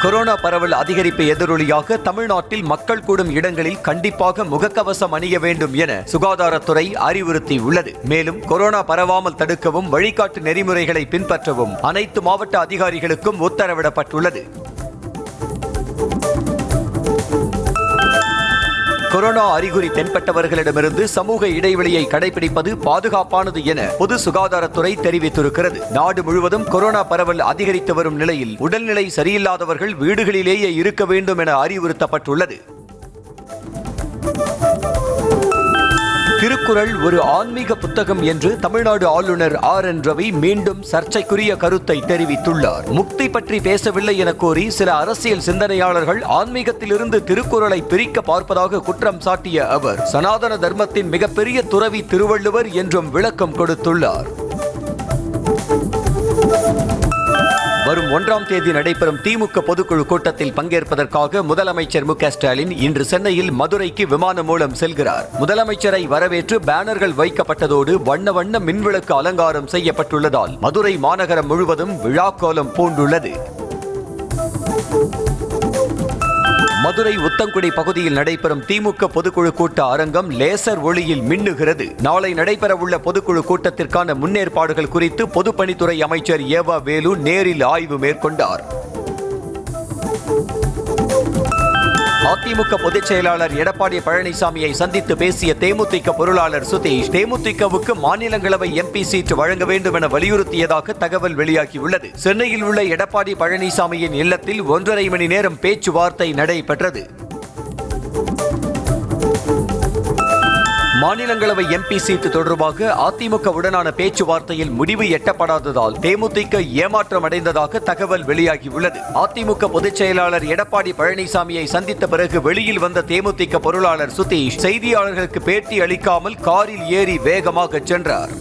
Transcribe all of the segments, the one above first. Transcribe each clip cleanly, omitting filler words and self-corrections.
Corona பரவல் அதிகரிப்பு எதிரொலியாக தமிழ்நாட்டில் மக்கள் கூடும் இடங்களில் கண்டிப்பாக முகக்கவசம் அணிய வேண்டும் என சுகாதாரத்துறை அறிவுறுத்தியுள்ளது. மேலும் கொரோனா பரவாமல் தடுக்கவும் வழிகாட்டு நெறிமுறைகளை பின்பற்றவும் அனைத்து மாவட்ட அதிகாரிகளுக்கும் உத்தரவிடப்பட்டுள்ளது. கொரோனா அறிகுறி தென்பட்டவர்களிடமிருந்து சமூக இடைவெளியை கடைபிடிப்பது பாதுகாப்பானது என பொது சுகாதாரத்துறை தெரிவித்திருக்கிறது. நாடு முழுவதும் கொரோனா பரவல் அதிகரித்து வரும் நிலையில் உடல்நிலை சரியில்லாதவர்கள் வீடுகளிலேயே இருக்க வேண்டும் என அறிவுறுத்தப்பட்டுள்ளது. திருக்குறள் ஒரு ஆன்மீக புத்தகம் என்று தமிழ்நாடு ஆளுநர் RN ரவி மீண்டும் சர்ச்சைக்குரிய கருத்தை தெரிவித்துள்ளார். முக்தி பற்றி பேசவில்லை என கோரி சில அரசியல் சிந்தனையாளர்கள் ஆன்மீகத்திலிருந்து திருக்குறளை பிரிக்க பார்ப்பதாக குற்றம் சாட்டிய அவர் சனாதன தர்மத்தின் மிகப்பெரிய துறவி திருவள்ளுவர் என்றும் விளக்கம் கொடுத்துள்ளார். வரும் 1ஆம் தேதி நடைபெறும் திமுக பொதுக்குழு கூட்டத்தில் பங்கேற்பதற்காக முதலமைச்சர் மு.க. ஸ்டாலின் இன்று சென்னையில் மதுரைக்கு விமானம் மூலம் செல்கிறார். முதலமைச்சரை வரவேற்று பேனர்கள் வைக்கப்பட்டதோடு வண்ண வண்ண மின்விளக்கு அலங்காரம் செய்யப்பட்டுள்ளதால் மதுரை மாநகரம் முழுவதும் விழாக்கோலம் பூண்டுள்ளது. மதுரை உத்தங்குடி பகுதியில் நடைபெறும் திமுக பொதுக்குழு கூட்ட அரங்கம் லேசர் ஒளியில் மின்னுகிறது. நாளை நடைபெறவுள்ள பொதுக்குழு கூட்டத்திற்கான முன்னேற்பாடுகள் குறித்து பொதுப்பணித்துறை அமைச்சர் ஏவா வேலு நேரில் ஆய்வு மேற்கொண்டார். அதிமுக பொதுச் செயலாளர் எடப்பாடி பழனிசாமியை சந்தித்து பேசிய தேமுதிக பொருளாளர் சுதீஷ் தேமுதிகவுக்கு மாநிலங்களவை MP சீட் வழங்க வேண்டும் என வலியுறுத்தியதாக தகவல் வெளியாகியுள்ளது. சென்னையில் உள்ள எடப்பாடி பழனிசாமியின் இல்லத்தில் 1.5 மணி நேரம் பேச்சுவார்த்தை நடைபெற்றது. மாநிலங்களவை MP சீட்டு தொடர்பாக அதிமுகவுடனான பேச்சுவார்த்தையில் முடிவு எட்டப்படாததால் தேமுதிக ஏமாற்றம் அடைந்ததாக தகவல் வெளியாகியுள்ளது. அதிமுக பொதுச் செயலாளர் எடப்பாடி பழனிசாமியை சந்தித்த பிறகு வெளியில் வந்த தேமுதிக பொருளாளர் சுதீஷ் செய்தியாளர்களுக்கு பேட்டி அளிக்காமல் காரில் ஏறி வேகமாக சென்றார்.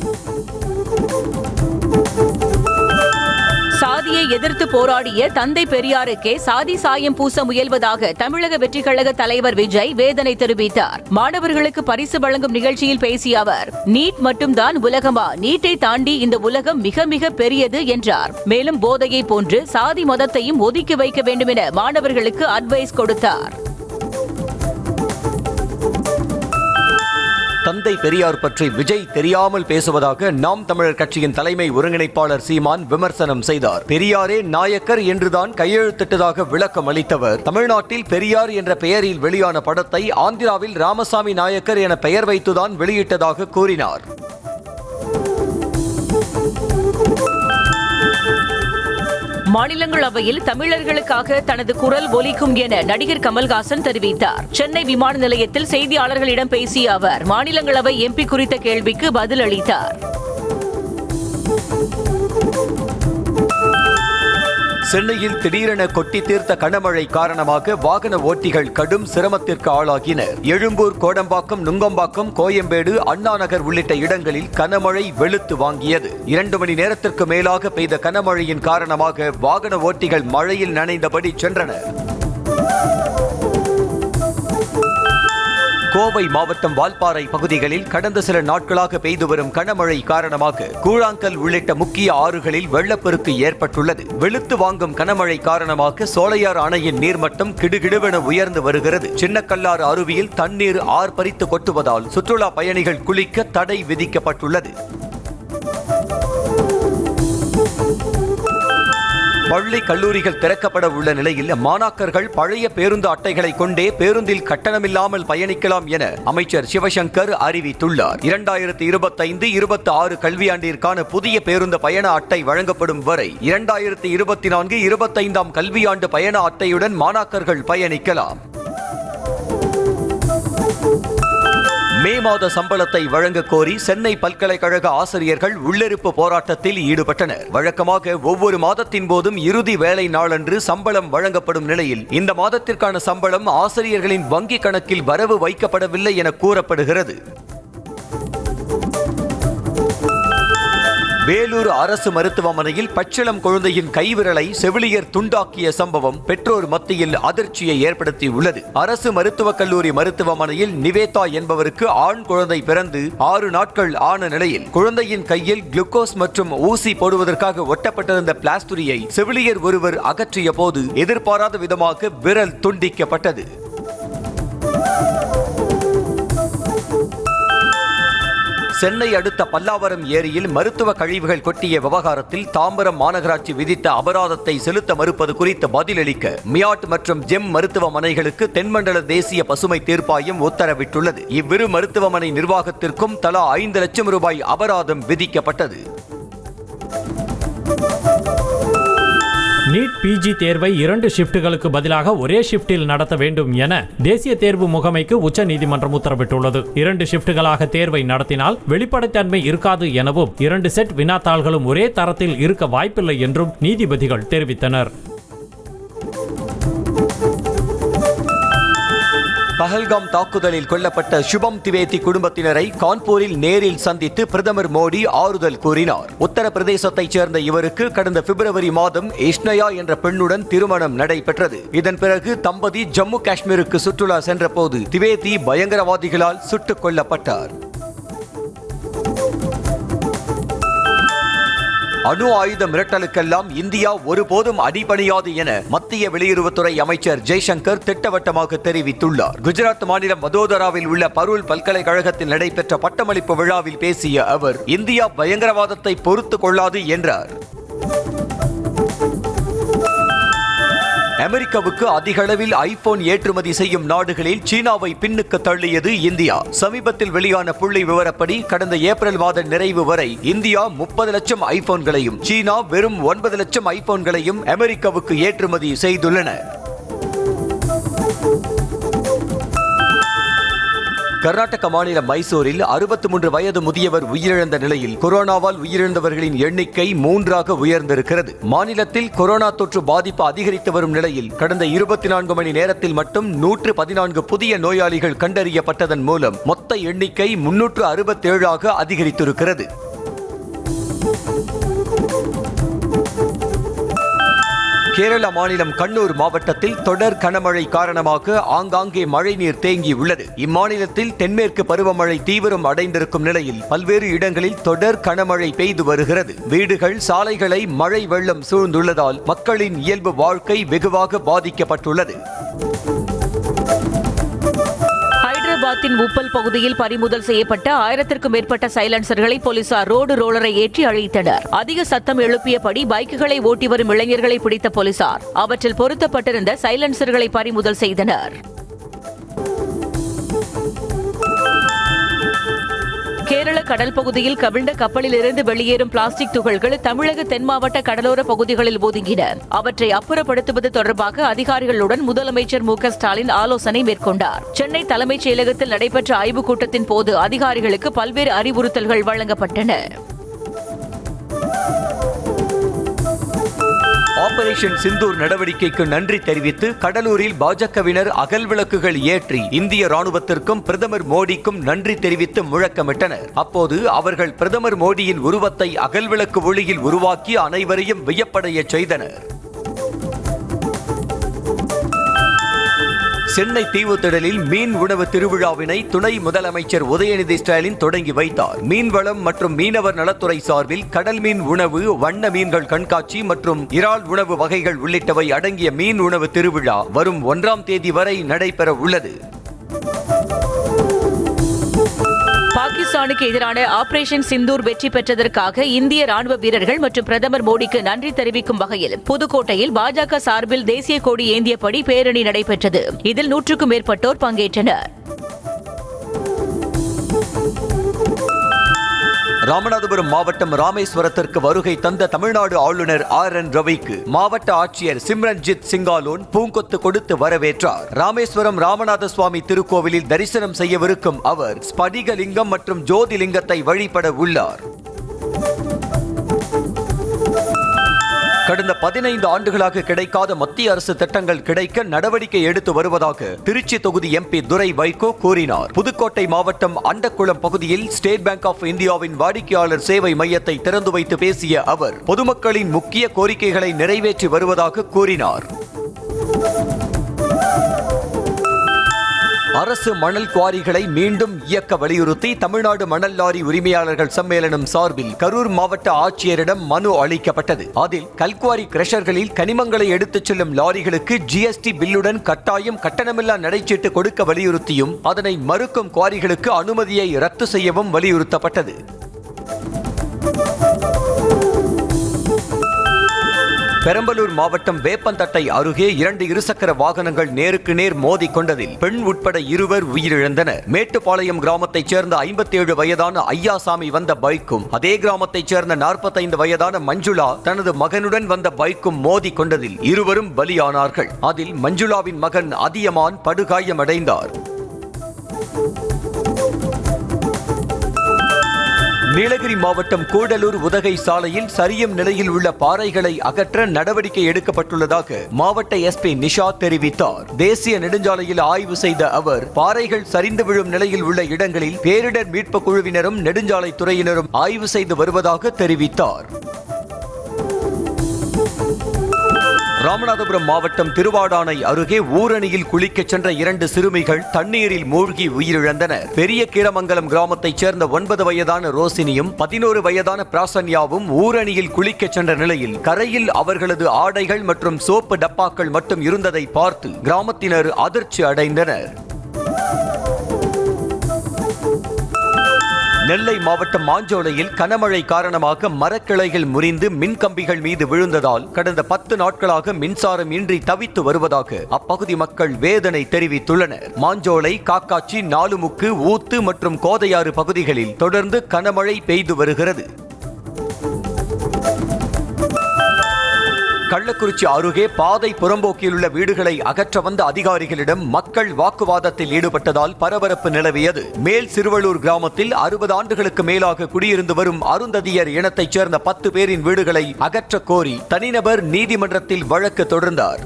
சாதியை எதிர்த்து போராடிய தந்தை பெரியாருக்கே சாதி சாயம் பூச முயல்வதாக தமிழக வெற்றிக் கழக தலைவர் விஜய் வேதனை தெரிவித்தார். மாணவர்களுக்கு பரிசு வழங்கும் நிகழ்ச்சியில் பேசிய அவர், நீட் மட்டும்தான் உலகமா? நீட்டை தாண்டி இந்த உலகம் மிக மிக பெரியது என்றார். மேலும் போதையை போன்று சாதி மதத்தையும் ஒதுக்கி வைக்க வேண்டும் என மாணவர்களுக்கு அட்வைஸ் கொடுத்தார். தந்தை பெரியார் பற்றி விஜய் தெரியாமல் பேசுவதாக நாம் தமிழர் கட்சியின் தலைமை ஒருங்கிணைப்பாளர் சீமான் விமர்சனம் செய்தார். பெரியாரே நாயக்கர் என்றுதான் கையெழுத்திட்டதாக விளக்கம் அளித்தவர் தமிழ்நாட்டில் பெரியார் என்ற பெயரில் வெளியான படத்தை ஆந்திராவில் ராமசாமி நாயக்கர் என பெயர் வைத்துதான் வெளியிட்டதாக கூறினார். மாநிலங்களவையில் தமிழர்களுக்காக தனது குரல் ஒலிக்கும் என நடிகர் கமல்ஹாசன் தெரிவித்தார். சென்னை விமான நிலையத்தில் செய்தியாளர்களிடம் பேசிய அவர் மாநிலங்களவை MP குறித்த கேள்விக்கு பதில் அளித்தார். சென்னையில் திடீரென கொட்டி தீர்த்த கனமழை காரணமாக வாகன ஓட்டிகள் கடும் சிரமத்திற்கு ஆளாகினர். எழும்பூர், கோடம்பாக்கம், நுங்கம்பாக்கம், கோயம்பேடு, அண்ணா நகர் உள்ளிட்ட இடங்களில் கனமழை வெளுத்து வாங்கியது. 2 மணி நேரத்திற்கு மேலாக பெய்த கனமழையின் காரணமாக வாகன ஓட்டிகள் மழையில் நனைந்தபடி சென்றனர். கோவை மாவட்டம் வால்பாறை பகுதிகளில் கடந்த சில நாட்களாக பெய்து வரும் கனமழை காரணமாக கூழாங்கல் உள்ளிட்ட முக்கிய ஆறுகளில் வெள்ளப்பெருக்கு ஏற்பட்டுள்ளது. வெளுத்து வாங்கும் கனமழை காரணமாக சோலையார் அணையின் நீர்மட்டம் கிடுகிடுவென உயர்ந்து வருகிறது. சின்னக்கல்லாறு அருவியில் தண்ணீர் ஆர்ப்பரித்து கொட்டுவதால் சுற்றுலா பயணிகள் குளிக்க தடை விதிக்கப்பட்டுள்ளது. பள்ளி கல்லூரிகள் திறக்கப்பட உள்ள நிலையில் மாணாக்கர்கள் பழைய பேருந்து அட்டைகளை கொண்டே பேருந்தில் கட்டணமில்லாமல் பயணிக்கலாம் என அமைச்சர் சிவசங்கர் அறிவித்துள்ளார். 2025-26 கல்வியாண்டிற்கான புதிய பேருந்து பயண அட்டை வழங்கப்படும் வரை 2024-25 கல்வியாண்டு பயண அட்டையுடன் மாணாக்கர்கள் பயணிக்கலாம். மே மாத சம்பளத்தை வழங்க கோரி சென்னை பல்கலைக்கழக ஆசிரியர்கள் உள்ளிருப்பு போராட்டத்தில் ஈடுபட்டனர். வழக்கமாக ஒவ்வொரு மாதத்தின் போதும் இறுதி வேலை நாளன்று சம்பளம் வழங்கப்படும் நிலையில் இந்த மாதத்திற்கான சம்பளம் ஆசிரியர்களின் வங்கிக் கணக்கில் வரவு வைக்கப்படவில்லை என கூறப்படுகிறது. வேலூர் அரசு மருத்துவமனையில் பச்சிளம் குழந்தையின் கைவிரலை செவிலியர் துண்டாக்கிய சம்பவம் பெற்றோர் மத்தியில் அதிர்ச்சியை ஏற்படுத்தியுள்ளது. அரசு மருத்துவக் கல்லூரி மருத்துவமனையில் நிவேதா என்பவருக்கு ஆண் குழந்தை பிறந்து 6 நாட்கள் ஆன நிலையில் குழந்தையின் கையில் குளுக்கோஸ் மற்றும் ஊசி போடுவதற்காக ஒட்டப்பட்டிருந்த பிளாஸ்டரியை செவிலியர் ஒருவர் அகற்றிய போது எதிர்பாராத விதமாக விரல் துண்டிக்கப்பட்டது. சென்னை அடுத்த பல்லாவரம் ஏரியில் மருத்துவ கழிவுகள் கொட்டிய விவகாரத்தில் தாம்பரம் மாநகராட்சி விதித்த அபராதத்தை செலுத்த மறுப்பது குறித்து பதிலளிக்க மியாட் மற்றும் ஜெம் மருத்துவமனைகளுக்கு தென்மண்டல தேசிய பசுமை தீர்ப்பாயம் உத்தரவிட்டுள்ளது. இவ்விரு மருத்துவமனை நிர்வாகத்திற்கும் தலா 5 லட்சம் ரூபாய் அபராதம் விதிக்கப்பட்டது. நீட் பிஜி தேர்வை 2 ஷிப்டுகளுக்கு பதிலாக ஒரே ஷிப்டில் நடத்த வேண்டும் என தேசிய தேர்வு முகமைக்கு உச்சநீதிமன்றம் உத்தரவிட்டுள்ளது. 2 ஷிப்டுகளாக தேர்வை நடத்தினால் வெளிப்படைத்தன்மை இருக்காது எனவும் 2 செட் வினாத்தாள்களும் ஒரே தரத்தில் இருக்க வாய்ப்பில்லை என்றும் நீதிபதிகள் தெரிவித்தனர். பஹல்காம் தாக்குதலில் கொல்லப்பட்ட சுபம் திவேதி குடும்பத்தினரை கான்பூரில் நேரில் சந்தித்து பிரதமர் மோடி ஆறுதல் கூறினார். உத்தரப்பிரதேசத்தைச் சேர்ந்த இவருக்கு கடந்த பிப்ரவரி மாதம் இஷ்னயா என்ற பெண்ணுடன் திருமணம் நடைபெற்றது. இதன் பிறகு தம்பதி ஜம்மு காஷ்மீருக்கு சுற்றுலா சென்றபோது திவேதி பயங்கரவாதிகளால் சுட்டுக் கொல்லப்பட்டார். அணு ஆயுத மிரட்டலுக்கெல்லாம் இந்தியா ஒருபோதும் அடிபணியாது என மத்திய வெளியுறவுத்துறை அமைச்சர் ஜெய்சங்கர் திட்டவட்டமாக தெரிவித்துள்ளார். குஜராத் மாநிலம் வதோதராவில் உள்ள பரூல் பல்கலைக்கழகத்தில் நடைபெற்ற பட்டமளிப்பு விழாவில் பேசிய அவர் இந்தியா பயங்கரவாதத்தை பொறுத்துக் கொள்ளாது என்றார். அமெரிக்காவுக்கு அதிக அளவில் ஐபோன் ஏற்றுமதி செய்யும் நாடுகளில் சீனாவை பின்னுக்கு தள்ளியது இந்தியா. சமீபத்தில் வெளியான புள்ளி விவரப்படி கடந்த ஏப்ரல் மாத நிறைவு வரை இந்தியா 30 லட்சம் ஐபோன்களையும் சீனா வெறும் 9 லட்சம் ஐபோன்களையும் அமெரிக்காவுக்கு ஏற்றுமதி செய்துள்ளன. கர்நாடக மாநிலம் மைசூரில் 63 வயது முதியவர் உயிரிழந்த நிலையில் கொரோனாவால் உயிரிழந்தவர்களின் எண்ணிக்கை 3ஆக உயர்ந்திருக்கிறது. மாநிலத்தில் கொரோனா தொற்று பாதிப்பு அதிகரித்து வரும் நிலையில் கடந்த 24 மணி நேரத்தில் மட்டும் 114 புதிய நோயாளிகள் கண்டறியப்பட்டதன் மூலம் மொத்த எண்ணிக்கை 367ஆக அதிகரித்திருக்கிறது. கேரள மாநிலம் கண்ணூர் மாவட்டத்தில் தொடர் கனமழை காரணமாக ஆங்காங்கே மழைநீர் தேங்கியுள்ளது. இம்மாநிலத்தில் தென்மேற்கு பருவமழை தீவிரம் அடைந்திருக்கும் நிலையில் பல்வேறு இடங்களில் தொடர் கனமழை பெய்து வருகிறது. வீடுகள், சாலைகளை மழை வெள்ளம் சூழ்ந்துள்ளதால் மக்களின் இயல்பு வாழ்க்கை வெகுவாக பாதிக்கப்பட்டுள்ளது. ஹைதராபாத்தின் உப்பல் பகுதியில் பறிமுதல் செய்யப்பட்ட 1000க்கும் மேற்பட்ட சைலன்சர்களை போலீசார் ரோடு ரோலரை ஏற்றி அழித்தனர். அதிக சத்தம் எழுப்பியபடி பைக்குகளை ஓட்டி வரும் இளைஞர்களை பிடித்த போலீசார் அவற்றில் பொருத்தப்பட்டிருந்த சைலன்சர்களை பறிமுதல் செய்தனர். கேரள கடல் பகுதியில் கவிழ்ந்த கப்பலில் இருந்து வெளியேறும் பிளாஸ்டிக் துகள்கள் தமிழக தென் மாவட்ட கடலோர பகுதிகளில் ஒதுங்கின. அவற்றை அப்புறப்படுத்துவது தொடர்பாக அதிகாரிகளுடன் முதலமைச்சர் மு க ஸ்டாலின் ஆலோசனை மேற்கொண்டார். சென்னை தலைமைச் செயலகத்தில் நடைபெற்ற ஆய்வுக் கூட்டத்தின் போது அதிகாரிகளுக்கு பல்வேறு அறிவுறுத்தல்கள் வழங்கப்பட்டன. ஆபரேஷன் சிந்தூர் நடவடிக்கைக்கு நன்றி தெரிவித்து கடலூரில் பாஜகவினர் அகல் விளக்குகள் ஏற்றி இந்திய ராணுவத்திற்கும் பிரதமர் மோடிக்கும் நன்றி தெரிவித்து முழக்கமிட்டனர். அப்போது அவர்கள் பிரதமர் மோடியின் உருவத்தை அகல் விளக்கு ஒளியில் உருவாக்கி அனைவரையும் வியப்படைய செய்தனர். சென்னை தீவுத்திடலில் மீன் உணவு திருவிழாவினை துணை முதலமைச்சர் உதயநிதி ஸ்டாலின் தொடங்கி வைத்தார். மீன்வளம் மற்றும் மீனவர் நலத்துறை சார்பில் கடல் மீன் உணவு, வண்ண மீன்கள் கண்காட்சி மற்றும் இறால் உணவு வகைகள் உள்ளிட்டவை அடங்கிய மீன் உணவு திருவிழா வரும் 1ஆம் தேதி வரை நடைபெற உள்ளது. பாகிஸ்தானுக்கு எதிரான ஆபரேஷன் சிந்தூர் வெற்றி பெற்றதற்காக இந்திய ராணுவ வீரர்கள் மற்றும் பிரதமர் மோடிக்கு நன்றி தெரிவிக்கும் வகையில் புதுக்கோட்டையில் பாஜக சார்பில் தேசிய கொடி ஏந்தியபடி பேரணி நடைபெற்றது. இதில் 100க்கும் மேற்பட்டோர் பங்கேற்றனர். ராமநாதபுரம் மாவட்டம் ராமேஸ்வரத்திற்கு வருகை தந்த தமிழ்நாடு ஆளுநர் RN ரவிக்கு மாவட்ட ஆட்சியர் சிம்ரன்ஜித் சிங்காலோன் பூங்கொத்து கொடுத்து வரவேற்றார். ராமேஸ்வரம் ராமநாத சுவாமி திருக்கோவிலில் தரிசனம் செய்யவிருக்கும் அவர் ஸ்படிகலிங்கம் மற்றும் ஜோதிலிங்கத்தை வழிபட உள்ளார். கடந்த 15 ஆண்டுகளாக கிடைக்காத மத்திய அரசு திட்டங்கள் கிடைக்க நடவடிக்கை எடுத்து வருவதாக திருச்சி தொகுதி எம்பி துரை வைகோ கூறினார். புதுக்கோட்டை மாவட்டம் அண்டக்குளம் பகுதியில் ஸ்டேட் பேங்க் ஆஃப் இந்தியாவின் வாடிக்கையாளர் சேவை மையத்தை திறந்து வைத்து பேசிய அவர் பொதுமக்களின் முக்கிய கோரிக்கைகளை நிறைவேற்றி வருவதாக கூறினார். அரசு மணல் குவாரிகளை மீண்டும் இயக்க வலியுறுத்தி தமிழ்நாடு மணல் லாரி உரிமையாளர்கள் சம்மேளனம் சார்பில் கரூர் மாவட்ட ஆட்சியரிடம் மனு அளிக்கப்பட்டது. அதில் கல்குவாரி கிரஷர்களில் கனிமங்களை எடுத்துச் செல்லும் லாரிகளுக்கு GST பில்லுடன் கட்டாயம் கட்டணமில்லா நடைச்சீட்டு கொடுக்க வலியுறுத்தியும் அதனை மறுக்கும் குவாரிகளுக்கு அனுமதியை ரத்து செய்யவும் வலியுறுத்தப்பட்டது. பெரம்பலூர் மாவட்டம் வேப்பந்தட்டை அருகே 2 இருசக்கர வாகனங்கள் நேருக்கு நேர் மோதி கொண்டதில் பெண் உட்பட 2 உயிரிழந்தனர். மேட்டுப்பாளையம் கிராமத்தைச் சேர்ந்த 57 வயதான ஐயாசாமி வந்த பைக்கும் அதே கிராமத்தைச் சேர்ந்த 45 வயதான மஞ்சுளா தனது மகனுடன் வந்த பைக்கும் மோதி கொண்டதில் 2 பலியானார்கள். அதில் மஞ்சுளாவின் மகன் அதியமான் படுகாயமடைந்தார். நீலகிரி மாவட்டம் கூடலூர் உதகை சாலையில் சரியும் நிலையில் உள்ள பாறைகளை அகற்ற நடவடிக்கை எடுக்கப்பட்டுள்ளதாக மாவட்ட SP நிஷா தெரிவித்தார். தேசிய நெடுஞ்சாலையில் ஆய்வு செய்த அவர் பாறைகள் சரிந்து விழும் நிலையில் உள்ள இடங்களில் பேரிடர் மீட்பு குழுவினரும் நெடுஞ்சாலை துறையினரும் ஆய்வு செய்து வருவதாக தெரிவித்தார். ராமநாதபுரம் மாவட்டம் திருவாடானை அருகே ஊரணியில் குளிக்கச் சென்ற 2 சிறுமிகள் தண்ணீரில் மூழ்கி உயிரிழந்தனர். பெரிய கீரமங்கலம் கிராமத்தைச் சேர்ந்த 9 வயதான ரோசினியும் 11 வயதான பிராசன்யாவும் ஊரணியில் குளிக்கச் சென்ற நிலையில் கரையில் அவர்களது ஆடைகள் மற்றும் சோப்பு டப்பாக்கள் மட்டும் இருந்ததை பார்த்து கிராமத்தினர் அதிர்ச்சி அடைந்தனர். நெல்லை மாவட்டம் மாஞ்சோலையில் கனமழை காரணமாக மரக்கிளைகள் முறிந்து மின்கம்பிகள் மீது விழுந்ததால் கடந்த 10 நாட்களாக மின்சாரம் இன்றி தவித்து வருவதாக அப்பகுதி மக்கள் வேதனை தெரிவித்துள்ளனர். மாஞ்சோலை, காக்காச்சி, நாலுமுக்கு, ஊத்து மற்றும் கோதையாறு பகுதிகளில் தொடர்ந்து கனமழை பெய்து வருகிறது. கள்ளக்குறிச்சி அருகே பாதை புறம்போக்கில் உள்ள வீடுகளை அகற்ற வந்த அதிகாரிகளிடம் மக்கள் வாக்குவாதத்தில் ஈடுபட்டதால் பரபரப்பு நிலவியது. மேல் சிறுவலூர் கிராமத்தில் 60 ஆண்டுகளுக்கு மேலாக குடியிருந்து வரும் அருந்ததியர் இனத்தைச் சேர்ந்த 10 பேரின் வீடுகளை அகற்ற கோரி தனிநபர் நீதிமன்றத்தில் வழக்கு தொடர்ந்தார்.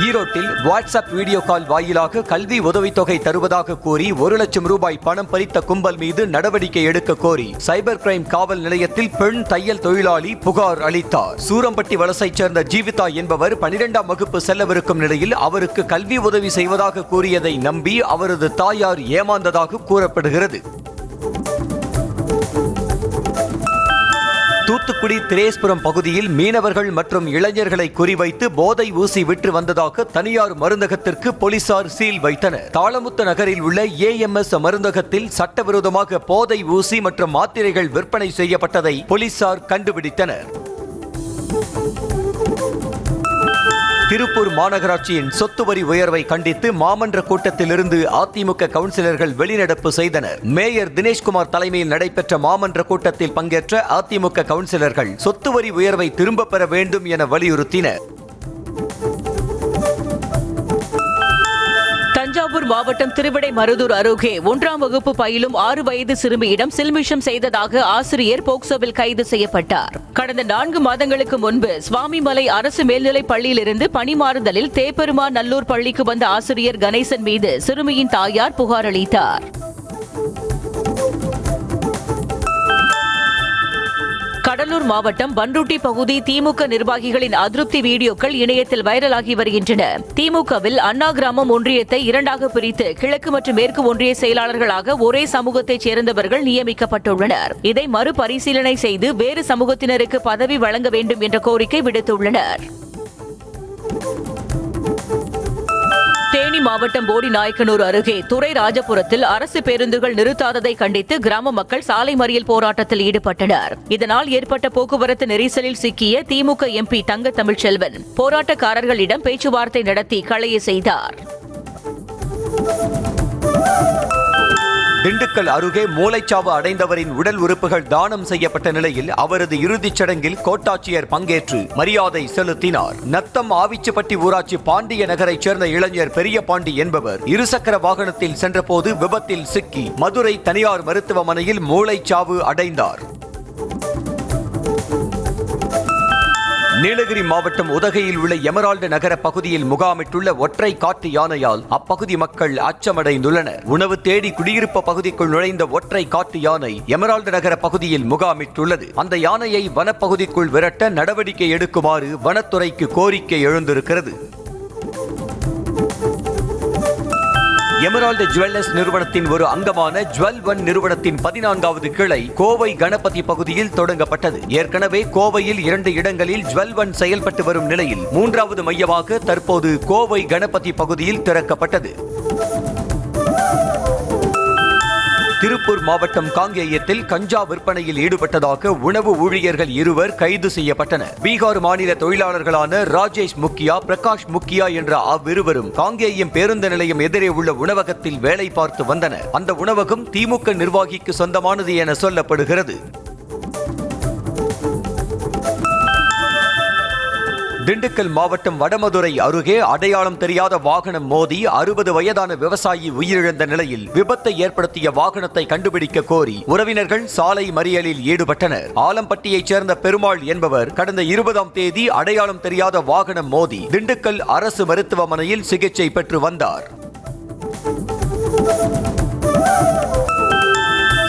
ஈரோட்டில் வாட்ஸ்அப் வீடியோ கால் வாயிலாக கல்வி உதவித்தொகை தருவதாக கூறி 1 லட்சம் ரூபாய் பணம் பறித்த கும்பல் மீது நடவடிக்கை எடுக்க கோரி சைபர் கிரைம் காவல் நிலையத்தில் பெண் தையல் தொழிலாளி புகார் அளித்தார். சூரம்பட்டி வலசைச் சேர்ந்த ஜீவிதா என்பவர் 12ஆம் வகுப்பு செல்லவிருக்கும் நிலையில் அவருக்கு கல்வி உதவி செய்வதாக கூறியதை நம்பி அவரது தாயார் ஏமாந்ததாக கூறப்படுகிறது. தூத்துக்குடி திரேஸ்புரம் பகுதியில் மீனவர்கள் மற்றும் இளைஞர்களை குறிவைத்து போதை ஊசி விற்று வந்ததாக தனியார் மருந்தகத்திற்கு போலீசார் சீல் வைத்தனர். தாளமுத்து நகரில் உள்ள AMS மருந்தகத்தில் சட்டவிரோதமாக போதை ஊசி மற்றும் மாத்திரைகள் விற்பனை செய்யப்பட்டதை போலீசார் கண்டுபிடித்தனர். திருப்பூர் மாநகராட்சியின் சொத்து வரி உயர்வை கண்டித்து மாமன்ற கூட்டத்திலிருந்து அதிமுக கவுன்சிலர்கள் வெளிநடப்பு செய்தனர். மேயர் தினேஷ்குமார் தலைமையில் நடைபெற்ற மாமன்ற கூட்டத்தில் பங்கேற்ற அதிமுக கவுன்சிலர்கள் சொத்து வரி உயர்வை திரும்பப் பெற வேண்டும் என வலியுறுத்தினர். தஞ்சாவூர் மாவட்டம் திருவிடைமருதூர் அருகே 1ஆம் வகுப்பு பயிலும் 6 வயது சிறுமியிடம் சில்மிஷம் செய்ததாக ஆசிரியர் போக்சோவில் கைது செய்யப்பட்டார். கடந்த 4 மாதங்களுக்கு முன்பு சுவாமிமலை அரசு மேல்நிலைப் பள்ளியிலிருந்து பணிமாறுதலில் தேப்பெருமான் நல்லூர் பள்ளிக்கு வந்த ஆசிரியர் கணேசன் மீது சிறுமியின் தாயார் புகார் அளித்தார். கடலூர் மாவட்டம் பண்ருட்டி பகுதி திமுக நிர்வாகிகளின் அதிருப்தி வீடியோக்கள் இணையத்தில் வைரலாகி வருகின்றன. திமுகவில் அண்ணா கிராமம் ஒன்றியத்தை 2ஆக பிரித்து கிழக்கு மற்றும் மேற்கு ஒன்றிய செயலாளர்களாக ஒரே சமூகத்தைச் சேர்ந்தவர்கள் நியமிக்கப்பட்டுள்ளனர். இதை மறுபரிசீலனை செய்து வேறு சமூகத்தினருக்கு பதவி வழங்க வேண்டும் என்ற கோரிக்கை விடுத்துள்ளனர். தேனி மாவட்டம் போடிநாயக்கனூர் அருகே துறை ராஜபுரத்தில் அரசு பேருந்துகள் நிறுத்தாததை கண்டித்து கிராம மக்கள் சாலை மறியல் போராட்டத்தில் ஈடுபட்டனர். இதனால் ஏற்பட்ட போக்குவரத்து நெரிசலில் சிக்கிய திமுக MP தங்க தமிழ்ச்செல்வன் போராட்டக்காரர்களிடம் பேச்சுவார்த்தை நடத்தி களைய செய்தார். திண்டுக்கல் அருகே மூளைச்சாவு அடைந்தவரின் உடல் உறுப்புகள் தானம் செய்யப்பட்ட நிலையில் அவரது இறுதிச் சடங்கில் கோட்டாட்சியர் பங்கேற்று மரியாதை செலுத்தினார். நத்தம் ஆவிச்சுப்பட்டி ஊராட்சி பாண்டிய நகரைச் சேர்ந்த இளைஞர் பெரியபாண்டி என்பவர் இருசக்கர வாகனத்தில் சென்றபோது விபத்தில் சிக்கி மதுரை தனியார் மருத்துவமனையில் மூளைச்சாவு அடைந்தார். நீலகிரி மாவட்டம் உதகையில் உள்ள எமரால்டு நகர பகுதியில் முகாமிட்டுள்ள ஒற்றை காட்டு யானையால் அப்பகுதி மக்கள் அச்சமடைந்துள்ளனர். உணவு தேடி குடியிருப்பு பகுதிக்குள் நுழைந்த ஒற்றை காட்டு யானை எமரால்டு நகர பகுதியில் முகாமிட்டுள்ளது. அந்த யானையை வனப்பகுதிக்குள் விரட்ட நடவடிக்கை எடுக்குமாறு வனத்துறைக்கு கோரிக்கை எழுந்திருக்கிறது. எமரால்டு ஜுவல்லர்ஸ் நிறுவனத்தின் ஒரு அங்கமான ஜுவல் ஒன் நிறுவனத்தின் 14வது கிளை கோவை கணபதி பகுதியில் தொடங்கப்பட்டது. ஏற்கனவே கோவையில் 2 இடங்களில் ஜுவல் ஒன் செயல்பட்டு வரும் நிலையில் 3வது மையமாக தற்போது கோவை கணபதி பகுதியில் திறக்கப்பட்டது. திருப்பூர் மாவட்டம் காங்கேயத்தில் கஞ்சா விற்பனையில் ஈடுபட்டதாக உணவு ஊழியர்கள் 2 கைது செய்யப்பட்டனர். பீகார் மாநில தொழிலாளர்களான ராஜேஷ் முக்கியா, பிரகாஷ் முக்கியா என்ற அவ்விருவரும் காங்கேயம் பேருந்து நிலையம் எதிரே உள்ள உணவகத்தில் வேலை பார்த்து வந்தனர். அந்த உணவகம் திமுக நிர்வாகிக்கு சொந்தமானது என சொல்லப்படுகிறது. திண்டுக்கல் மாவட்டம் வடமதுரை அருகே அடையாளம் தெரியாத வாகனம் மோதி 60 வயதான விவசாயி உயிரிழந்த நிலையில் விபத்தை ஏற்படுத்திய வாகனத்தை கண்டுபிடிக்க கோரி உறவினர்கள் சாலை மறியலில் ஈடுபட்டனர். ஆலம்பட்டியைச் சேர்ந்த பெருமாள் என்பவர் கடந்த 20ஆம் தேதி அடையாளம் தெரியாத வாகனம் மோதி திண்டுக்கல் அரசு மருத்துவமனையில் சிகிச்சை பெற்று வந்தார்.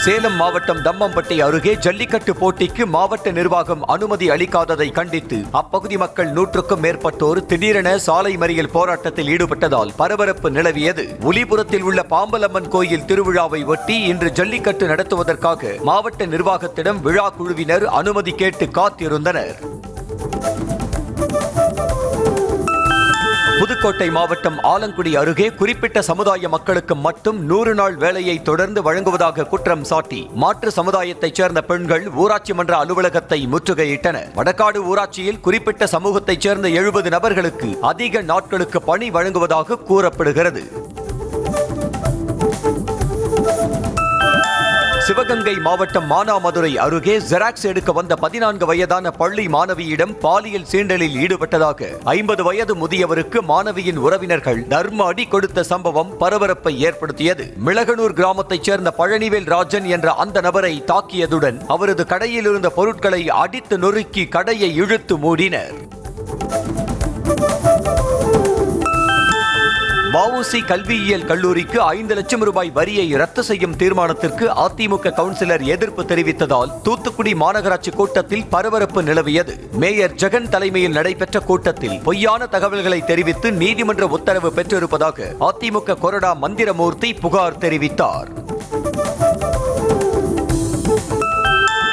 சேலம் மாவட்டம் தம்மம்பட்டி அருகே ஜல்லிக்கட்டு போட்டிக்கு மாவட்ட நிர்வாகம் அனுமதி அளிக்காததை கண்டித்து அப்பகுதி மக்கள் 100க்கும் மேற்பட்டோர் திடீரென சாலை மறியல் போராட்டத்தில் ஈடுபட்டதால் பரபரப்பு நிலவியது. உலிபுரத்தில் உள்ள பாம்பலம்மன் கோயில் திருவிழாவை ஒட்டி இன்று ஜல்லிக்கட்டு நடத்துவதற்காக மாவட்ட நிர்வாகத்திடம் விழா குழுவினர் அனுமதி கேட்டு காத்திருந்தனர். புதுக்கோட்டை மாவட்டம் ஆலங்குடி அருகே குறிப்பிட்ட சமுதாய மக்களுக்கு மட்டும் 100 நாள் வேலையை தொடர்ந்து வழங்குவதாக குற்றம் சாட்டி மாற்று சமுதாயத்தைச் சேர்ந்த பெண்கள் ஊராட்சி மன்ற அலுவலகத்தை முற்றுகையிட்டனர். வடக்காடு ஊராட்சியில் குறிப்பிட்ட சமூகத்தைச் சேர்ந்த 70 நபர்களுக்கு அதிக நாட்களுக்கு பணி வழங்குவதாக கூறப்படுகிறது. சிவகங்கை மாவட்டம் மானாமதுரை அருகே ஜெராக்ஸ் எடுக்க வந்த 14 வயதான பள்ளி மாணவியிடம் பாலியல் சீண்டலில் ஈடுபட்டதாக 50 வயது முதியவருக்கு மாணவியின் உறவினர்கள் தர்ம அடி கொடுத்த சம்பவம் பரபரப்பை ஏற்படுத்தியது. மிளகனூர் கிராமத்தைச் சேர்ந்த பழனிவேல் ராஜன் என்ற அந்த நபரை தாக்கியதுடன் அவரது கடையில் இருந்த பொருட்களை அடித்து நொறுக்கி கடையை இழுத்து மூடினர். வஉசி கல்வியியல் கல்லூரிக்கு 5 லட்சம் ரூபாய் வரியை ரத்து செய்யும் தீர்மானத்திற்கு அதிமுக கவுன்சிலர் எதிர்ப்பு தெரிவித்ததால் தூத்துக்குடி மாநகராட்சி கூட்டத்தில் பரபரப்பு நிலவியது. மேயர் ஜெகன் தலைமையில் நடைபெற்ற கூட்டத்தில் பொய்யான தகவல்களை தெரிவித்து நீதிமன்ற உத்தரவு பெற்றிருப்பதாக அதிமுக கொறடா மந்திரமூர்த்தி புகார் தெரிவித்தார்.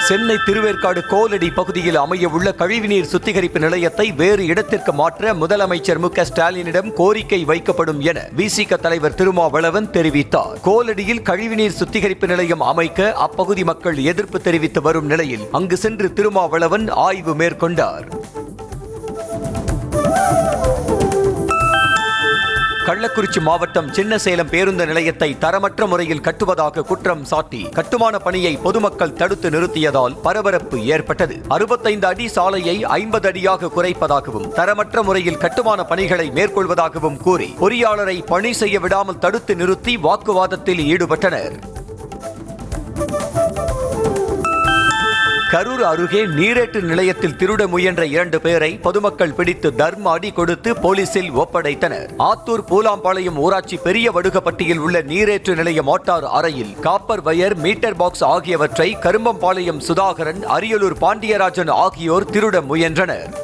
சென்னை திருவேற்காடு கோலடி பகுதியில் அமைய உள்ள கழிவுநீர் சுத்திகரிப்பு நிலையத்தை வேறு இடத்திற்கு மாற்ற முதலமைச்சர் மு.க.ஸ்டாலினிடம் கோரிக்கை வைக்கப்படும் என விசிக தலைவர் திருமாவளவன் தெரிவித்தார். கோலடியில் கழிவுநீர் சுத்திகரிப்பு நிலையம் அமைக்க அப்பகுதி மக்கள் எதிர்ப்பு தெரிவித்து வரும் நிலையில் அங்கு சென்று திருமாவளவன் ஆய்வு மேற்கொண்டார். கள்ளக்குறிச்சி மாவட்டம் சின்னசேலம் பேருந்து நிலையத்தை தரமற்ற முறையில் கட்டுவதாக குற்றம் சாட்டி கட்டுமான பணியை பொதுமக்கள் தடுத்து நிறுத்தியதால் பரபரப்பு ஏற்பட்டது. 65 அடி சாலையை 50 அடியாக குறைப்பதாகவும் தரமற்ற முறையில் கட்டுமான பணிகளை மேற்கொள்வதாகவும் கூறி பொறியாளரை பணி செய்ய விடாமல் தடுத்து நிறுத்தி வாக்குவாதத்தில் ஈடுபட்டனர். கரூர் அருகே நீரேற்று நிலையத்தில் திருட முயன்ற 2 பேரை பொதுமக்கள் பிடித்து தர்ம அடி கொடுத்து போலீசில் ஒப்படைத்தனர். ஆத்தூர் பூலாம்பாளையம் ஊராட்சி பெரிய வடுகப்பட்டியில் உள்ள நீரேற்று நிலைய மோட்டார் அறையில் காப்பர் வயர், மீட்டர் பாக்ஸ் ஆகியவற்றை கரும்பம்பாளையம் சுதாகரன், அரியலூர் பாண்டியராஜன் ஆகியோர் திருட முயன்றனர்.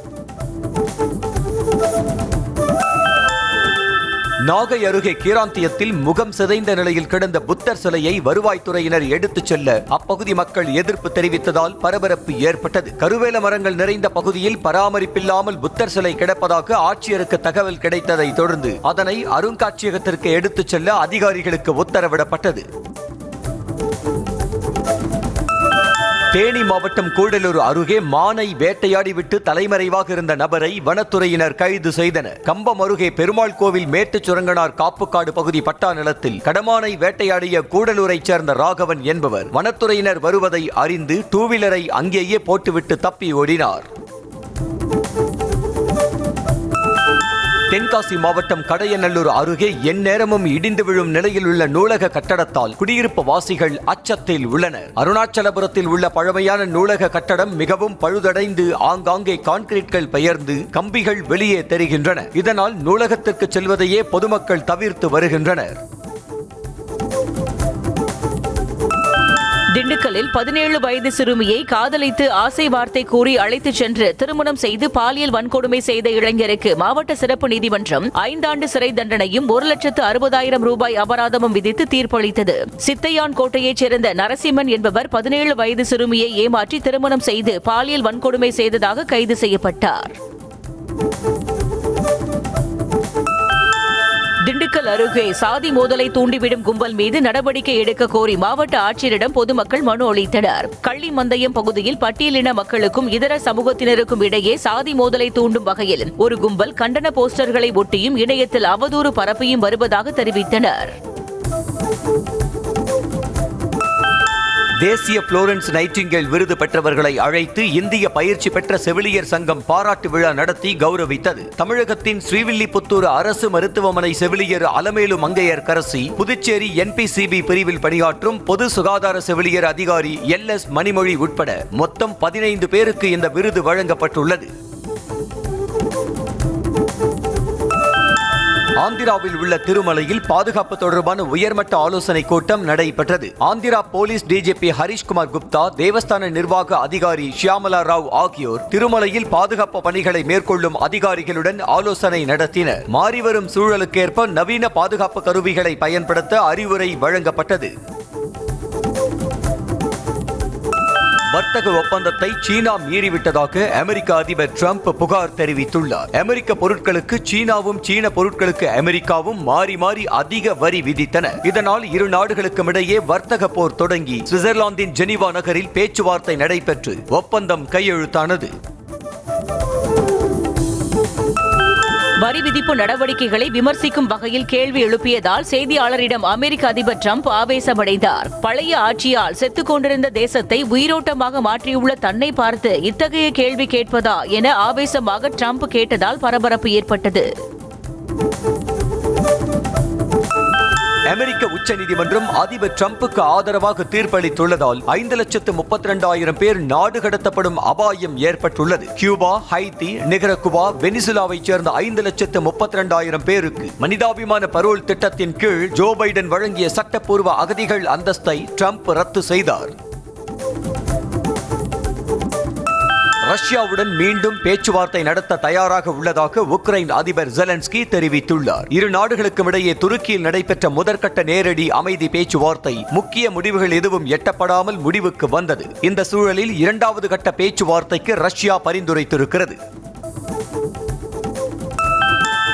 நாகை அருகே கீராந்தியத்தில் முகம் சிதைந்த நிலையில் கிடந்த புத்தர் சிலையை வருவாய்த்துறையினர் எடுத்துச் செல்ல அப்பகுதி மக்கள் எதிர்ப்பு தெரிவித்ததால் பரபரப்பு ஏற்பட்டது. கருவேல மரங்கள் நிறைந்த பகுதியில் பராமரிப்பில்லாமல் புத்தர் சிலை கிடப்பதாக ஆட்சியருக்கு தகவல் கிடைத்ததை தொடர்ந்து அதனை அருங்காட்சியகத்திற்கு எடுத்துச் செல்ல அதிகாரிகளுக்கு உத்தரவிடப்பட்டது. தேனி மாவட்டம் கூடலூர் அருகே மானை வேட்டையாடிவிட்டு தலைமறைவாக இருந்த நபரை வனத்துறையினர் கைது செய்தனர். கம்பம் அருகே பெருமாள் கோவில் மேட்டுச்சுரங்கனார் காப்புக்காடு பகுதி பட்டா நிலத்தில் கடமானை வேட்டையாடிய கூடலூரைச் சேர்ந்த ராகவன் என்பவர் வனத்துறையினர் வருவதை அறிந்து 2 வீலரை அங்கேயே போட்டுவிட்டு தப்பி ஓடினார். தென்காசி மாவட்டம் கடையநல்லூர் அருகே எந்நேரமும் இடிந்து விழும் நிலையில் உள்ள நூலக கட்டடத்தால் குடியிருப்பு வாசிகள் அச்சத்தில் உள்ளனர். அருணாச்சலபுரத்தில் உள்ள பழமையான நூலக கட்டடம் மிகவும் பழுதடைந்து ஆங்காங்கே கான்கிரீட்கள் பெயர்ந்து கம்பிகள் வெளியே தெரிகின்றன. இதனால் நூலகத்திற்கு செல்வதையே பொதுமக்கள் தவிர்த்து வருகின்றனர். திண்டுக்கல்லில் 17 வயது சிறுமியை காதலித்து ஆசை வார்த்தை கூறி அழைத்துச் சென்று திருமணம் செய்து பாலியல் வன்கொடுமை செய்த இளைஞருக்கு மாவட்ட சிறப்பு நீதிமன்றம் 5 ஆண்டு சிறை தண்டனையும் 1,60,000 ரூபாய் அபராதமும் விதித்து தீர்ப்பளித்தது. சித்தையான் கோட்டையைச் சேர்ந்த நரசிம்மன் என்பவர் 17 வயது சிறுமியை ஏமாற்றி திருமணம் செய்து பாலியல் வன்கொடுமை செய்ததாக கைது செய்யப்பட்டார். திண்டுக்கல் அருகே சாதி மோதலை தூண்டிவிடும் கும்பல் மீது நடவடிக்கை எடுக்க கோரி மாவட்ட ஆட்சியரிடம் பொதுமக்கள் மனு அளித்தனர். கள்ளிமந்தயம் பகுதியில் பட்டியலின மக்களுக்கும் இதர சமூகத்தினருக்கும் இடையே சாதி மோதலை தூண்டும் வகையில் ஒரு கும்பல் கண்டன போஸ்டர்களை ஒட்டியும் இணையத்தில் அவதூறு பரப்பியும் வருவதாக தெரிவித்தனர். தேசிய புளோரன்ஸ் நைட்டிங்கேல் விருது பெற்றவர்களை அழைத்து இந்திய பயிற்சி பெற்ற செவிலியர் சங்கம் பாராட்டு விழா நடத்தி கௌரவித்தது. தமிழகத்தின் ஸ்ரீவில்லிபுத்தூர் அரசு மருத்துவமனை செவிலியர் அலமேலு மங்கையர்கரசி, புதுச்சேரி NPCB பிரிவில் பணியாற்றும் பொது சுகாதார செவிலியர் அதிகாரி LS மணிமொழி உட்பட மொத்தம் 15 பேருக்கு இந்த விருது வழங்கப்பட்டுள்ளது. ஆந்திராவில் உள்ள திருமலையில் பாதுகாப்பு தொடர்பான உயர்மட்ட ஆலோசனை கூட்டம் நடைபெற்றது. ஆந்திரா போலீஸ் DGP ஹரிஷ்குமார் குப்தா, தேவஸ்தான நிர்வாக அதிகாரி ஷியாமலா ராவ் ஆகியோர் திருமலையில் பாதுகாப்பு பணிகளை மேற்கொள்ளும் அதிகாரிகளுடன் ஆலோசனை நடத்தினர். மாறிவரும் சூழலுக்கேற்ப நவீன பாதுகாப்பு கருவிகளை பயன்படுத்த அறிவுரை வழங்கப்பட்டது. வர்த்தக ஒப்பந்தத்தை சீனா மீறிவிட்டதாக அமெரிக்க அதிபர் டிரம்ப் புகார் தெரிவித்துள்ளார். அமெரிக்க பொருட்களுக்கு சீனாவும், சீன பொருட்களுக்கு அமெரிக்காவும் மாறி மாறி அதிக வரி விதித்தன. இதனால் இரு நாடுகளுக்கும் இடையே வர்த்தக போர் தொடங்கி சுவிட்சர்லாந்தின் ஜெனீவா நகரில் பேச்சுவார்த்தை நடைபெற்று ஒப்பந்தம் கையெழுத்தானது. வரி விதிப்பு நடவடிக்கைகளை விமர்சிக்கும் வகையில் கேள்வி எழுப்பியதால் செய்தியாளரிடம் அமெரிக்க அதிபர் டிரம்ப் ஆவேசமடைந்தார். பழைய ஆட்சியால் செத்துக் கொண்டிருந்த தேசத்தை உயிரோட்டமாக மாற்றியுள்ள தன்னை பார்த்து இத்தகைய கேள்வி கேட்பதா என ஆவேசமாக டிரம்ப் கேட்டதால் பரபரப்பு ஏற்பட்டது. அமெரிக்க உச்சநீதிமன்றம் அதிபர் டிரம்புக்கு ஆதரவாக தீர்ப்பளித்துள்ளதால் 5,32,000 பேர் நாடு கடத்தப்படும் அபாயம் ஏற்பட்டுள்ளது. கியூபா, ஹைத்தி, நிகரகுவா, வெனிசுலாவைச் சேர்ந்த 5,32,000 பேருக்கு மனிதாபிமான பரோல் திட்டத்தின் கீழ் ஜோ பைடன் வழங்கிய சட்டப்பூர்வ அகதிகள் அந்தஸ்தை டிரம்ப் ரத்து செய்தார். ரஷ்யாவுடன் மீண்டும் பேச்சுவார்த்தை நடத்த தயாராக உள்ளதாக உக்ரைன் அதிபர் ஜெலன்ஸ்கி தெரிவித்துள்ளார். இரு நாடுகளுக்கும் இடையே துருக்கியில் நடைபெற்ற முதற்கட்ட நேரடி அமைதி பேச்சுவார்த்தை முக்கிய முடிவுகள் எதுவும் எட்டப்படாமல் முடிவுக்கு வந்தது. இந்த சூழலில் 2வது கட்ட பேச்சுவார்த்தைக்கு ரஷ்யா பரிந்துரைத்திருக்கிறது.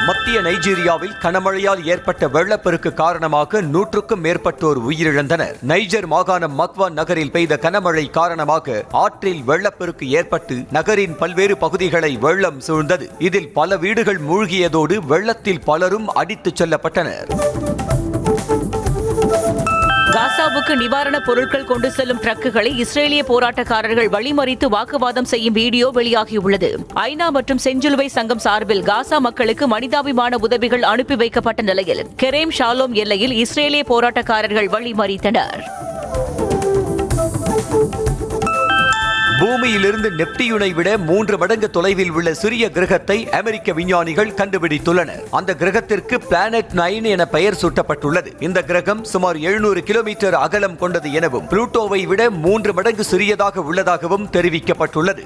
மத்திய நைஜீரியாவில் கனமழையால் ஏற்பட்ட வெள்ளப்பெருக்கு காரணமாக 100க்கும் மேற்பட்டோர் உயிரிழந்தனர். நைஜர் மாகாணம் மக்வா நகரில் பெய்த கனமழை காரணமாக ஆற்றில் வெள்ளப்பெருக்கு ஏற்பட்டு நகரின் பல்வேறு பகுதிகளை வெள்ளம் சூழ்ந்தது. இதில் பல வீடுகள் மூழ்கியதோடு வெள்ளத்தில் பலரும் அடித்துச் செல்லப்பட்டனர். காசாவுக்கு நிவாரணப் பொருட்கள் கொண்டு செல்லும் டிரக்குகளை இஸ்ரேலிய போராட்டக்காரர்கள் வழிமறித்து வாக்குவாதம் செய்யும் வீடியோ வெளியாகியுள்ளது. ஐநா மற்றும் செஞ்சிலுவை சங்கம் சார்பில் காசா மக்களுக்கு மனிதாபிமான உதவிகள் அனுப்பி வைக்கப்பட்ட நிலையில் கெரேம் ஷாலோம் எல்லையில் இஸ்ரேலிய போராட்டக்காரர்கள் வழிமறித்தனர். பூமியிலிருந்து நெப்டியூனை விட 3 மடங்கு தொலைவில் உள்ள சிறிய கிரகத்தை அமெரிக்க விஞ்ஞானிகள் கண்டுபிடித்துள்ளனர். அந்த கிரகத்திற்கு பிளானட் 9 என பெயர் சூட்டப்பட்டுள்ளது. இந்த கிரகம் சுமார் 700 கிலோமீட்டர் அகலம் கொண்டது எனவும் புளூட்டோவை விட 3 மடங்கு சிறியதாக உள்ளதாகவும் தெரிவிக்கப்பட்டுள்ளது.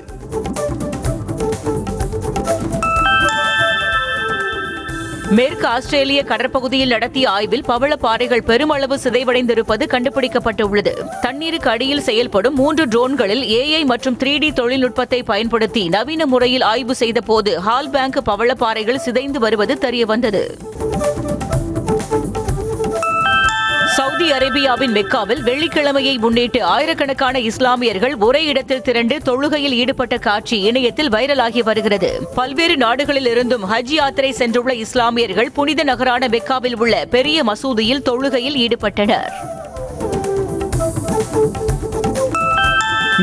மேற்கு ஆஸ்திரேலிய கடற்பகுதியில் நடத்திய ஆய்வில் பவளப்பாறைகள் பெருமளவு சிதைவடைந்திருப்பது கண்டுபிடிக்கப்பட்டுள்ளது. தண்ணீருக்கு அடியில் செயல்படும் 3 ட்ரோன்களில் AI மற்றும் 3D தொழில்நுட்பத்தை பயன்படுத்தி நவீன முறையில் ஆய்வு செய்த போது ஹால்பேங்க் பவளப்பாறைகள் சிதைந்து வருவது தெரியவந்தது. சவுதி அரேபியாவின் மெக்காவில் வெள்ளிக்கிழமையை முன்னிட்டு ஆயிரக்கணக்கான இஸ்லாமியர்கள் ஒரே இடத்தில் திரண்டு தொழுகையில் ஈடுபட்ட காட்சி இணையத்தில் வைரலாகி வருகிறது. பல்வேறு நாடுகளில் இருந்தும் ஹஜ் யாத்திரை சென்றுள்ள இஸ்லாமியர்கள் புனித நகரான மெக்காவில் உள்ள பெரிய மசூதியில் தொழுகையில் ஈடுபட்டனர்.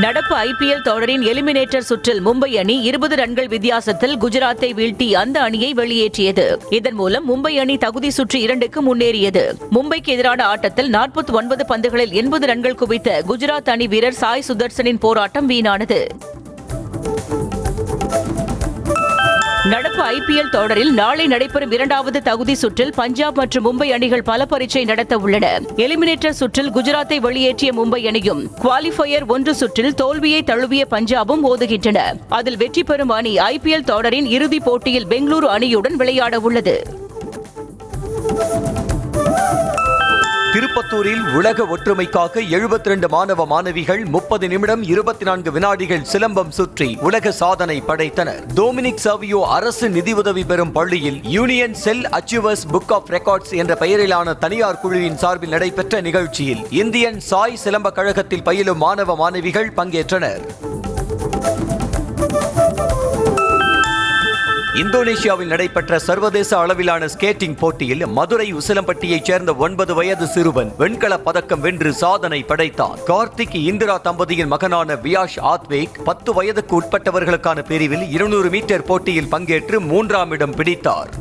நடப்பு IPL தொடரின் எலிமினேட்டர் சுற்றில் மும்பை அணி 20 ரன்கள் வித்தியாசத்தில் குஜராத்தை வீழ்த்தி அந்த அணியை வெளியேற்றியது. இதன் மூலம் மும்பை அணி தகுதி சுற்று 2க்கு முன்னேறியது. மும்பைக்கு எதிரான ஆட்டத்தில் 49 பந்துகளில் 80 ரன்கள் குவித்த குஜராத் அணி வீரர் சாய் சுதர்சனின் போராட்டம் வீணானது. நடப்பு IPL தொடரில் நாளை நடைபெறும் 2வது தகுதி சுற்றில் பஞ்சாப் மற்றும் மும்பை அணிகள் பல பரீட்சை நடத்த உள்ளன. எலிமினேட்டர் சுற்றில் குஜராத்தை வெளியேற்றிய மும்பை அணியும் குவாலிஃபயர் 1 சுற்றில் தோல்வியை தழுவிய பஞ்சாபும் மோதுகின்றன. அதில் வெற்றி பெறும் அணி IPL தொடரின் இறுதிப் போட்டியில் பெங்களூரு அணியுடன் விளையாட உள்ளது. திருப்பத்தூரில் உலக ஒற்றுமைக்காக 72 மாணவ மாணவிகள் 30 நிமிடம் 24 வினாடிகள் சிலம்பம் சுற்றி உலக சாதனை படைத்தனர். டொமினிக் சாவியோ அரசு நிதியுதவி பெறும் பள்ளியில் union cell achievers book of records என்ற பெயரிலான தனியார் குழுவின் சார்பில் நடைபெற்ற நிகழ்ச்சியில் இந்தியன் சாய் சிலம்ப கழகத்தில் பயிலும் மாணவ மாணவிகள் பங்கேற்றனர். இந்தோனேஷியாவில் நடைபெற்ற சர்வதேச அளவிலான ஸ்கேட்டிங் போட்டியில் மதுரை உசிலம்பட்டியைச் சேர்ந்த 9 வயது சிறுவன் வெண்கலப் பதக்கம் வென்று சாதனை படைத்தார். கார்த்திக் இந்திரா தம்பதியின் மகனான வியாஷ் ஆத்வேக் 10 வயதுக்கு உட்பட்டவர்களுக்கான பிரிவில் 200 மீட்டர் போட்டியில் பங்கேற்று 3ஆம் இடம் பிடித்தார்.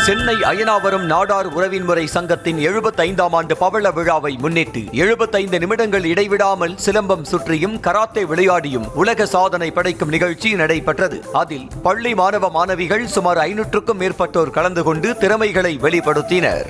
சென்னை அயனாவரம் நாடார் உறவின்முறை சங்கத்தின் 75ஆம் ஆண்டு பவள விழாவை முன்னிட்டு 75 நிமிடங்கள் இடைவிடாமல் சிலம்பம் சுற்றியும் கராத்தே விளையாடியும் உலக சாதனை படைக்கும் நிகழ்ச்சி நடைபெற்றது. அதில் பள்ளி மாணவ மாணவிகள் சுமார் 500க்கும் மேற்பட்டோர் கலந்து கொண்டு திறமைகளை வெளிப்படுத்தினர்.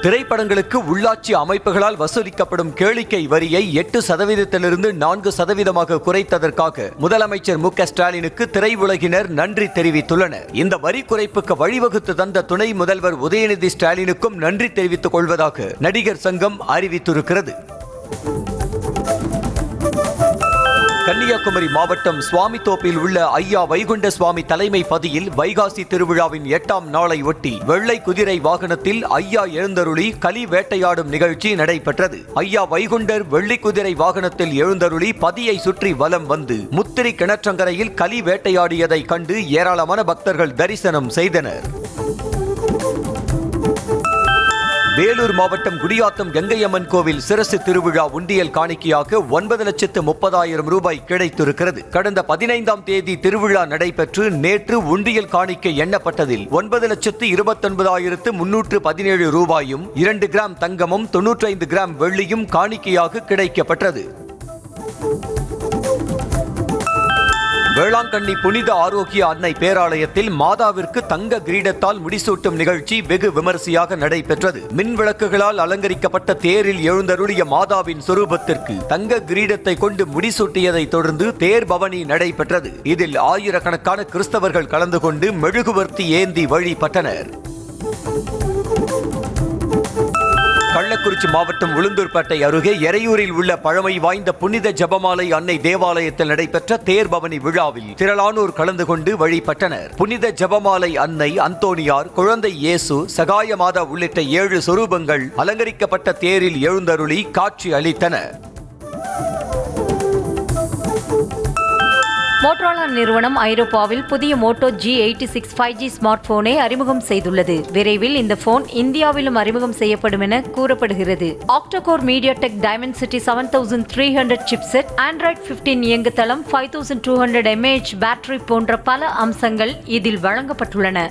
திரைப்படங்களுக்கு உள்ளாட்சி அமைப்புகளால் வசூலிக்கப்படும் கேளிக்கை வரியை 8% 4% குறைத்ததற்காக முதலமைச்சர் மு.க.ஸ்டாலினுக்கு திரையுலகினர் நன்றி தெரிவித்துள்ளனர். இந்த வரி குறைப்புக்கு வழிவகுத்து தந்த துணை முதல்வர் உதயநிதி ஸ்டாலினுக்கும் நன்றி தெரிவித்துக் கொள்வதாக நடிகர் சங்கம் அறிவித்திருக்கிறது. கன்னியாகுமரி மாவட்டம் சுவாமித்தோப்பில் உள்ள ஐயா வைகுண்ட சுவாமி தலைமை பதியில் வைகாசி திருவிழாவின் 8ஆம் நாளை ஒட்டி வெள்ளை குதிரை வாகனத்தில் ஐயா எழுந்தருளி களி வேட்டையாடும் நிகழ்ச்சி நடைபெற்றது. ஐயா வைகுண்டர் வெள்ளி குதிரை வாகனத்தில் எழுந்தருளி பதியை சுற்றி வலம் வந்து முத்திரி கிணற்றங்கரையில் களி வேட்டையாடியதை கண்டு ஏராளமான பக்தர்கள் தரிசனம் செய்தனர். வேலூர் மாவட்டம் குடியாத்தம் கங்கையம்மன் கோவில் சிரசு திருவிழா உண்டியல் காணிக்கையாக 9,30,000 ரூபாய் கிடைத்திருக்கிறது. கடந்த 15ஆம் தேதி திருவிழா நடைபெற்று நேற்று உண்டியல் காணிக்கை எண்ணப்பட்டதில் 9,29,317 ரூபாயும் 2 கிராம் தங்கமும் 95 கிராம் வெள்ளியும் காணிக்கையாக கிடைக்கப்பட்டது. வேளாங்கண்ணி புனித ஆரோக்கிய அன்னை பேராலயத்தில் மாதாவிற்கு தங்க கிரீடத்தால் முடிசூட்டும் நிகழ்ச்சி வெகு விமரிசையாக நடைபெற்றது. மின் விளக்குகளால் அலங்கரிக்கப்பட்ட தேரில் எழுந்தருளிய மாதாவின் சொரூபத்திற்கு தங்க கிரீடத்தை கொண்டு முடிசூட்டியதை தொடர்ந்து தேர் பவனி நடைபெற்றது. இதில் ஆயிரக்கணக்கான கிறிஸ்தவர்கள் கலந்து கொண்டு மெழுகுவர்த்தி ஏந்தி வழிபட்டனர். கள்ளக்குறிச்சி மாவட்டம் உளுந்தூர்பேட்டை அருகே எரையூரில் உள்ள பழமை வாய்ந்த புனித ஜெபமாலை அன்னை தேவாலயத்தில் நடைபெற்ற தேர் பவனி விழாவில் திரளானோர் கலந்து கொண்டு வழிபட்டனர். புனித ஜெபமாலை அன்னை, அந்தோனியார், குழந்தை இயேசு, சகாய மாதா உள்ளிட்ட 7 சொரூபங்கள் அலங்கரிக்கப்பட்ட தேரில் எழுந்தருளி காட்சி அளித்தன. மோட்டோரோலா நிறுவனம் ஐரோப்பாவில் புதிய மோட்டோ G86 5G ஸ்மார்ட் போனை அறிமுகம் செய்துள்ளது. விரைவில் இந்த போன் இந்தியாவிலும் அறிமுகம் செய்யப்படும் என கூறப்படுகிறது. Octacore MediaTek Dimensity 7300 chipset, Android 15 இயங்குதளம், 5200 mAh பேட்டரி போன்ற பல அம்சங்கள் இதில் வழங்கப்பட்டுள்ளன.